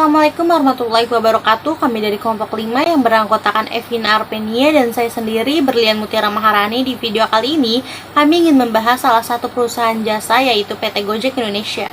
Assalamualaikum warahmatullahi wabarakatuh. Kami dari kelompok 5 yang beranggotakan Evina Arpenia dan saya sendiri Berlian Mutiara Maharani. Di video kali ini kami ingin membahas salah satu perusahaan jasa, yaitu PT Gojek Indonesia.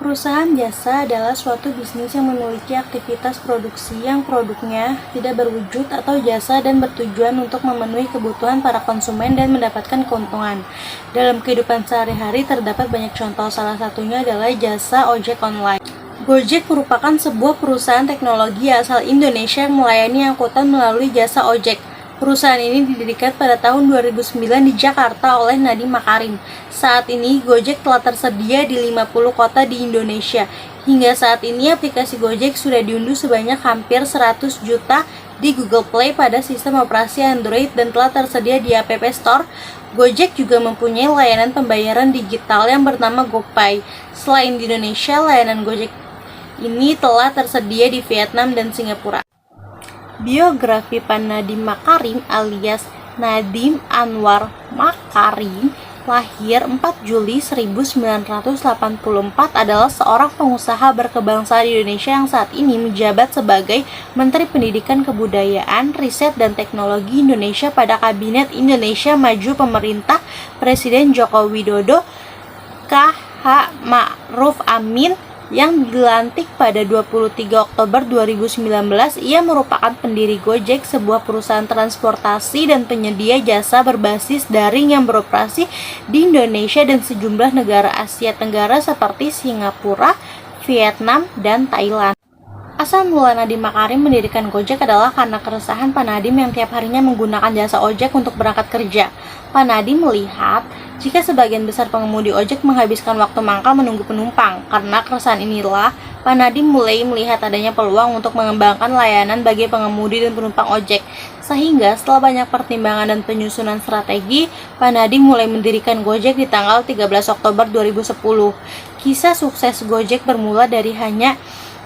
Perusahaan jasa adalah suatu bisnis yang memiliki aktivitas produksi yang produknya tidak berwujud atau jasa dan bertujuan untuk memenuhi kebutuhan para konsumen dan mendapatkan keuntungan. Dalam kehidupan sehari-hari terdapat banyak contoh, salah satunya adalah jasa ojek online. Gojek merupakan sebuah perusahaan teknologi asal Indonesia yang melayani angkutan melalui jasa ojek. Perusahaan ini didirikan pada tahun 2009 di Jakarta oleh Nadiem Makarim. Saat ini, Gojek telah tersedia di 50 kota di Indonesia. Hingga saat ini, aplikasi Gojek sudah diunduh sebanyak hampir 100 juta di Google Play pada sistem operasi Android dan telah tersedia di App Store. Gojek juga mempunyai layanan pembayaran digital yang bernama GoPay. Selain di Indonesia, layanan Gojek ini telah tersedia di Vietnam dan Singapura. Biografi Pak Nadiem Makarim alias Nadiem Anwar Makarim lahir 4 Juli 1984 adalah seorang pengusaha berkebangsaan Indonesia yang saat ini menjabat sebagai Menteri Pendidikan Kebudayaan, Riset dan Teknologi Indonesia pada Kabinet Indonesia Maju Pemerintah Presiden Joko Widodo K.H. Ma'ruf Amin yang dilantik pada 23 Oktober 2019. Ia merupakan pendiri Gojek, sebuah perusahaan transportasi dan penyedia jasa berbasis daring yang beroperasi di Indonesia dan sejumlah negara Asia Tenggara seperti Singapura, Vietnam, dan Thailand. Asal mula Nadiem Makarim mendirikan Gojek adalah karena keresahan Pak Nadiem yang tiap harinya menggunakan jasa ojek untuk berangkat kerja. Pak Nadiem melihat jika sebagian besar pengemudi ojek menghabiskan waktu mangkal menunggu penumpang. Karena keresahan inilah, Pak Nadiem mulai melihat adanya peluang untuk mengembangkan layanan bagi pengemudi dan penumpang ojek. Sehingga setelah banyak pertimbangan dan penyusunan strategi, Pak Nadiem mulai mendirikan Gojek di tanggal 13 Oktober 2010. Kisah sukses Gojek bermula dari hanya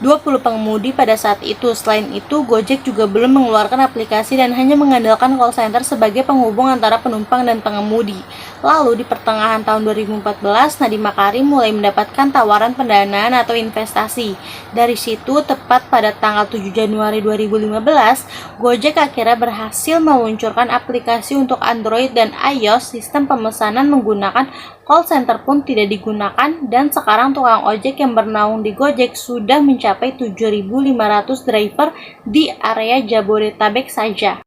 20 pengemudi pada saat itu. Selain itu, Gojek juga belum mengeluarkan aplikasi dan hanya mengandalkan call center sebagai penghubung antara penumpang dan pengemudi. Lalu di pertengahan tahun 2014, Nadiem Makarim mulai mendapatkan tawaran pendanaan atau investasi. Dari situ, tepat pada tanggal 7 Januari 2015, Gojek akhirnya berhasil meluncurkan aplikasi untuk Android dan iOS. Sistem pemesanan menggunakan call center pun tidak digunakan, dan sekarang tukang ojek yang bernaung di Gojek sudah mencapai 7.500 driver di area Jabodetabek saja.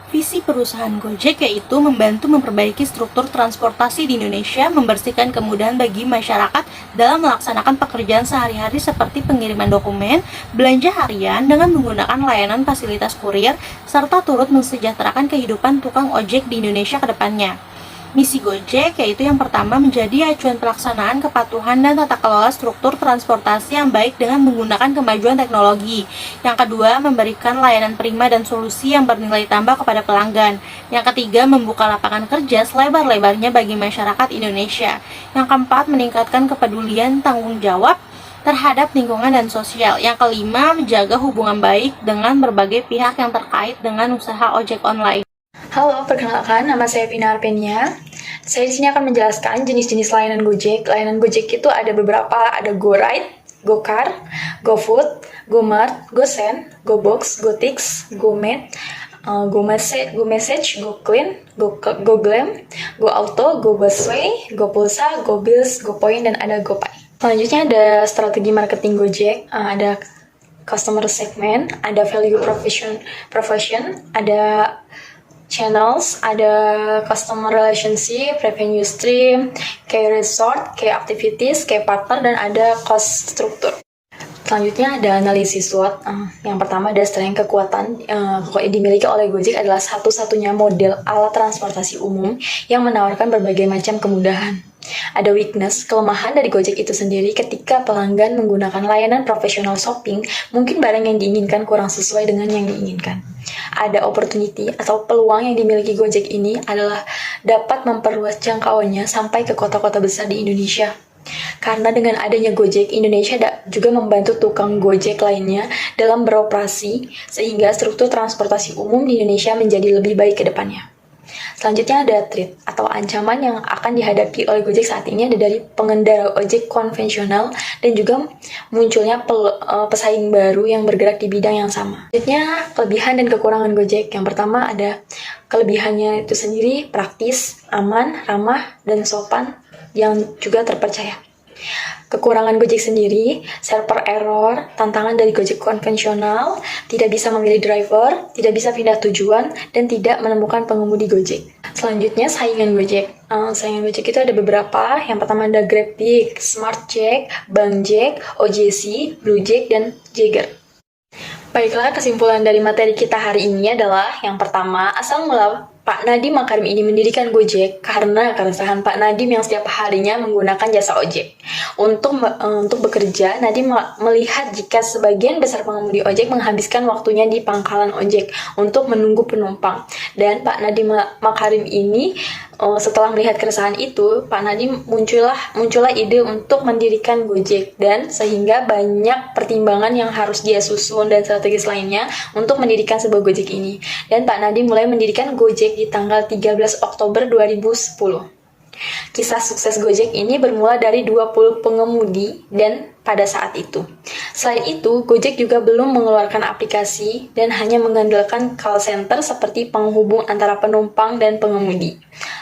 Visi perusahaan Gojek yaitu membantu memperbaiki struktur transportasi di Indonesia, membersihkan kemudahan bagi masyarakat dalam melaksanakan pekerjaan sehari-hari seperti pengiriman dokumen, belanja harian dengan menggunakan layanan fasilitas kurir, serta turut mensejahterakan kehidupan tukang ojek di Indonesia ke depannya. Misi Gojek yaitu yang pertama menjadi acuan pelaksanaan kepatuhan dan tata kelola struktur transportasi yang baik dengan menggunakan kemajuan teknologi. Yang kedua, memberikan layanan prima dan solusi yang bernilai tambah kepada pelanggan. Yang ketiga, membuka lapangan kerja selebar-lebarnya bagi masyarakat Indonesia. Yang keempat, meningkatkan kepedulian tanggung jawab terhadap lingkungan dan sosial. Yang kelima, menjaga hubungan baik dengan berbagai pihak yang terkait dengan usaha ojek online. Halo, perkenalkan, nama saya Evina Arpenia. Saya di sini akan menjelaskan jenis-jenis layanan Gojek. Layanan Gojek itu ada beberapa, ada GoRide, GoCar, GoFood, GoMart, GoSend, GoBox, GoTix, GoMed, GoMessage, GoClean, GoGlam, GoAuto, GoBusway, GoPulsa, GoBills, GoPoint, dan ada GoPay. Selanjutnya ada strategi marketing Gojek, ada customer segment, ada value profession, ada channels, ada customer relationship, revenue stream, key resort, key activities, key partner, dan ada cost structure. Selanjutnya ada analisis SWOT. Yang pertama ada strength, kekuatan yang dimiliki oleh Gojek adalah satu-satunya model alat transportasi umum yang menawarkan berbagai macam kemudahan. Ada weakness, kelemahan dari Gojek itu sendiri ketika pelanggan menggunakan layanan profesional shopping, mungkin barang yang diinginkan kurang sesuai dengan yang diinginkan. Ada opportunity atau peluang yang dimiliki Gojek ini adalah dapat memperluas jangkauannya sampai ke kota-kota besar di Indonesia. Karena dengan adanya Gojek, Indonesia juga membantu tukang Gojek lainnya dalam beroperasi, sehingga struktur transportasi umum di Indonesia menjadi lebih baik ke depannya. Selanjutnya ada threat atau ancaman yang akan dihadapi oleh Gojek saat ini ada dari pengendara ojek konvensional dan juga munculnya pesaing baru yang bergerak di bidang yang sama. Selanjutnya, kelebihan dan kekurangan Gojek. Yang pertama ada kelebihannya itu sendiri praktis, aman, ramah, dan sopan yang juga terpercaya. Kekurangan Gojek sendiri, server error, tantangan dari Gojek konvensional, tidak bisa memilih driver, tidak bisa pindah tujuan, dan tidak menemukan pengemudi Gojek. Selanjutnya, saingan Gojek. Saingan Gojek itu ada beberapa. Yang pertama ada GrabPick, SmartJack, BangJack, OJC, BlueJack, dan Jagger. Baiklah, kesimpulan dari materi kita hari ini adalah yang pertama, asal mula Pak Nadiem Makarim ini mendirikan Gojek karena keresahan Pak Nadiem yang setiap harinya menggunakan jasa ojek. Untuk bekerja, Nadiem melihat jika sebagian besar pengemudi ojek menghabiskan waktunya di pangkalan ojek untuk menunggu penumpang. Dan Pak Nadiem Makarim ini setelah melihat keresahan itu, Pak Nadiem muncullah ide untuk mendirikan Gojek, dan sehingga banyak pertimbangan yang harus dia susun dan strategis lainnya untuk mendirikan sebuah Gojek ini. Dan Pak Nadiem mulai mendirikan Gojek di tanggal 13 Oktober 2010. Kisah sukses Gojek ini bermula dari 20 pengemudi dan pada saat itu. Selain itu, Gojek juga belum mengeluarkan aplikasi dan hanya mengandalkan call center seperti penghubung antara penumpang dan pengemudi.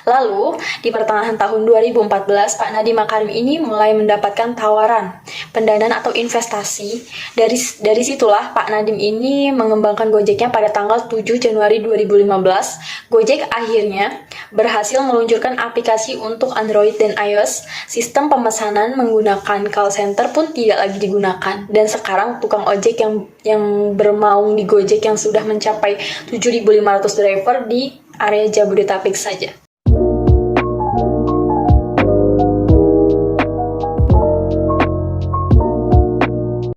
Lalu, di pertengahan tahun 2014, Pak Nadiem Makarim ini mulai mendapatkan tawaran pendanaan atau investasi. Dari situlah Pak Nadiem ini mengembangkan Gojeknya pada tanggal 7 Januari 2015. Gojek akhirnya berhasil meluncurkan aplikasi untuk Android dan iOS. Sistem pemesanan menggunakan call center pun tidak lagi digunakan. Dan sekarang tukang ojek yang bermaung di Gojek yang sudah mencapai 7.500 driver di area Jabodetabek saja.